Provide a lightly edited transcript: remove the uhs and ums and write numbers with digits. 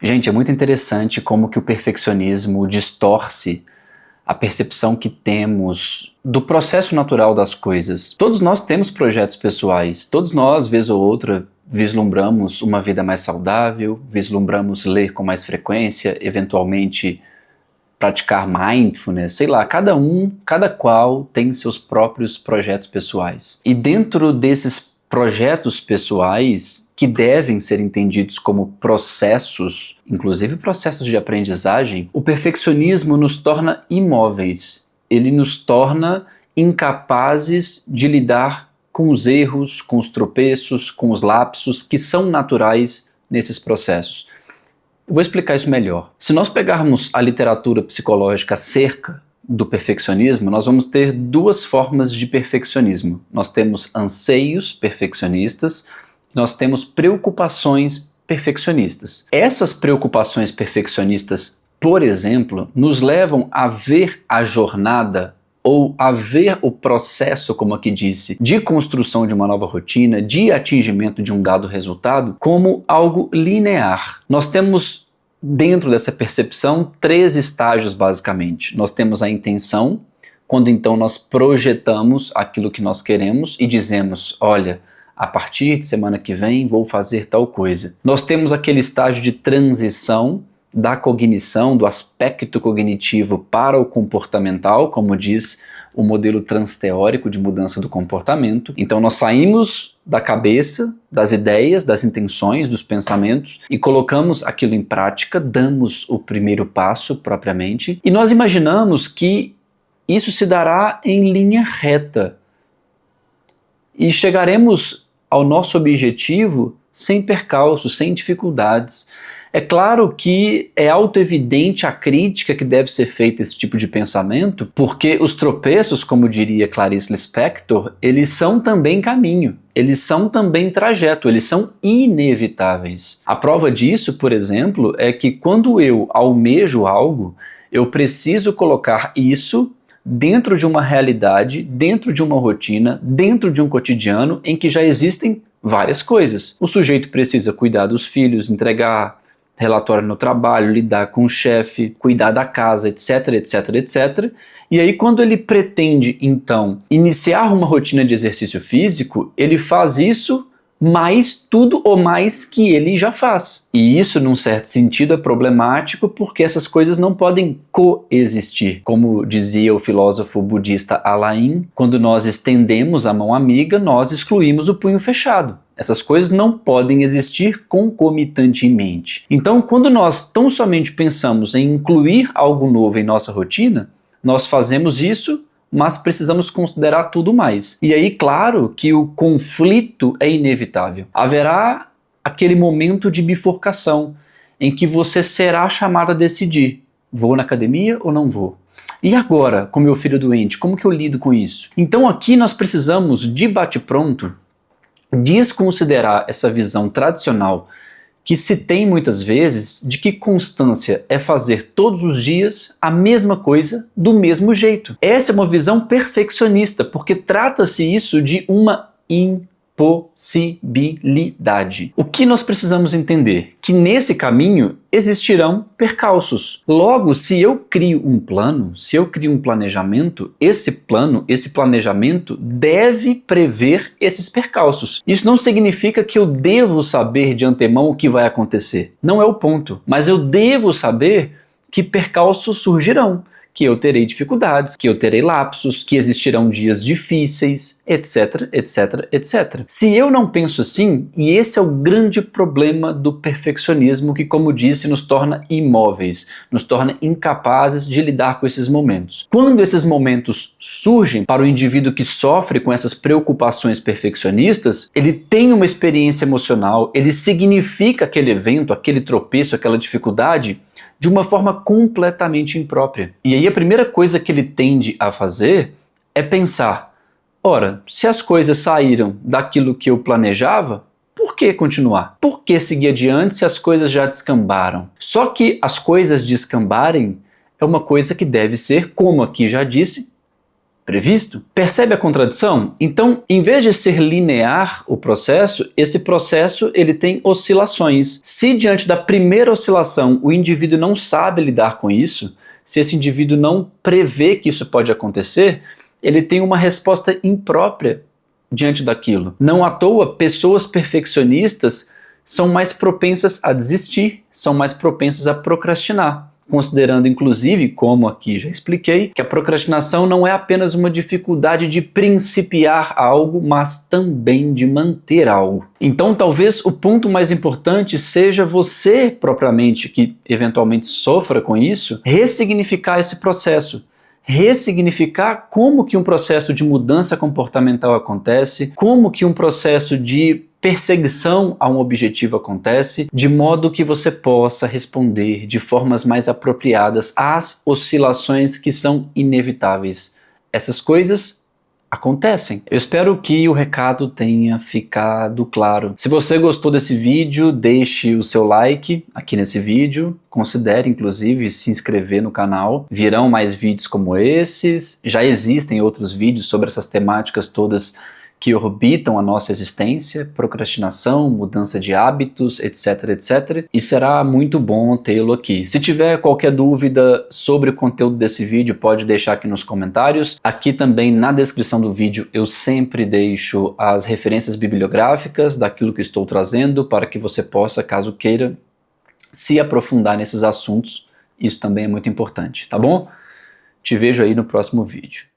Gente, é muito interessante como que o perfeccionismo distorce a percepção que temos do processo natural das coisas. Todos nós temos projetos pessoais, todos nós, vez ou outra, vislumbramos uma vida mais saudável, vislumbramos ler com mais frequência, eventualmente praticar mindfulness, sei lá, cada qual tem seus próprios projetos pessoais. E dentro desses projetos pessoais, que devem ser entendidos como processos, inclusive processos de aprendizagem, o perfeccionismo nos torna imóveis, ele nos torna incapazes de lidar com os erros, com os tropeços, com os lapsos que são naturais nesses processos. Eu vou explicar isso melhor. Se nós pegarmos a literatura psicológica acerca do perfeccionismo, nós vamos ter duas formas de perfeccionismo. Nós temos anseios perfeccionistas, nós temos preocupações perfeccionistas. Essas preocupações perfeccionistas, por exemplo, nos levam a ver a jornada ou a ver o processo, como aqui disse, de construção de uma nova rotina, de atingimento de um dado resultado, como algo linear. Nós temos, dentro dessa percepção, 3 estágios basicamente. Nós temos a intenção, quando então nós projetamos aquilo que nós queremos e dizemos, olha, a partir de semana que vem vou fazer tal coisa. Nós temos aquele estágio de transição da cognição, do aspecto cognitivo para o comportamental, como diz o modelo transteórico de mudança do comportamento. Então nós saímos da cabeça, das ideias, das intenções, dos pensamentos e colocamos aquilo em prática, damos o primeiro passo propriamente e nós imaginamos que isso se dará em linha reta e chegaremos ao nosso objetivo sem percalços, sem dificuldades. É claro que é autoevidente a crítica que deve ser feita a esse tipo de pensamento, porque os tropeços, como diria Clarice Lispector, eles são também caminho, eles são também trajeto, eles são inevitáveis. A prova disso, por exemplo, é que quando eu almejo algo, eu preciso colocar isso dentro de uma realidade, dentro de uma rotina, dentro de um cotidiano em que já existem várias coisas. O sujeito precisa cuidar dos filhos, entregar relatório no trabalho, lidar com o chefe, cuidar da casa, etc, etc, etc. E aí quando ele pretende, então, iniciar uma rotina de exercício físico, ele faz isso mais tudo ou mais que ele já faz. E isso, num certo sentido, é problemático porque essas coisas não podem coexistir. Como dizia o filósofo budista Alain, quando nós estendemos a mão amiga, nós excluímos o punho fechado. Essas coisas não podem existir concomitantemente. Então, quando nós tão somente pensamos em incluir algo novo em nossa rotina, nós fazemos isso, mas precisamos considerar tudo mais. E aí, claro que o conflito é inevitável. Haverá aquele momento de bifurcação, em que você será chamado a decidir, vou na academia ou não vou? E agora, com meu filho doente, como que eu lido com isso? Então aqui nós precisamos, de bate-pronto, desconsiderar essa visão tradicional que se tem muitas vezes de que constância é fazer todos os dias a mesma coisa do mesmo jeito. Essa é uma visão perfeccionista, porque trata-se isso de uma impossibilidade. O que nós precisamos entender? Que nesse caminho existirão percalços. Logo, se eu crio um plano, se eu crio um planejamento, esse plano, esse planejamento deve prever esses percalços. Isso não significa que eu devo saber de antemão o que vai acontecer. Não é o ponto. Mas eu devo saber que percalços surgirão, que eu terei dificuldades, que eu terei lapsos, que existirão dias difíceis, etc, etc, etc. Se eu não penso assim, e esse é o grande problema do perfeccionismo que, como disse, nos torna imóveis, nos torna incapazes de lidar com esses momentos. Quando esses momentos surgem para o indivíduo que sofre com essas preocupações perfeccionistas, ele tem uma experiência emocional, ele significa aquele evento, aquele tropeço, aquela dificuldade, de uma forma completamente imprópria. E aí a primeira coisa que ele tende a fazer é pensar, ora, se as coisas saíram daquilo que eu planejava, por que continuar? Por que seguir adiante se as coisas já descambaram? Só que as coisas descambarem é uma coisa que deve ser, como aqui já disse, previsto? Percebe a contradição? Então, em vez de ser linear o processo, esse processo ele tem oscilações. Se diante da primeira oscilação o indivíduo não sabe lidar com isso, se esse indivíduo não prevê que isso pode acontecer, ele tem uma resposta imprópria diante daquilo. Não à toa, pessoas perfeccionistas são mais propensas a desistir, são mais propensas a procrastinar, considerando inclusive, como aqui já expliquei, que a procrastinação não é apenas uma dificuldade de principiar algo, mas também de manter algo. Então talvez o ponto mais importante seja você propriamente, que eventualmente sofra com isso, ressignificar esse processo. Ressignificar como que um processo de mudança comportamental acontece, como que um processo de perseguição a um objetivo acontece, de modo que você possa responder de formas mais apropriadas às oscilações que são inevitáveis. Essas coisas acontecem. Eu espero que o recado tenha ficado claro. Se você gostou desse vídeo, deixe o seu like aqui nesse vídeo. Considere, inclusive, se inscrever no canal. Virão mais vídeos como esses. Já existem outros vídeos sobre essas temáticas todas que orbitam a nossa existência, procrastinação, mudança de hábitos, etc, etc. E será muito bom tê-lo aqui. Se tiver qualquer dúvida sobre o conteúdo desse vídeo, pode deixar aqui nos comentários. Aqui também na descrição do vídeo eu sempre deixo as referências bibliográficas daquilo que estou trazendo para que você possa, caso queira, se aprofundar nesses assuntos. Isso também é muito importante, tá bom? Te vejo aí no próximo vídeo.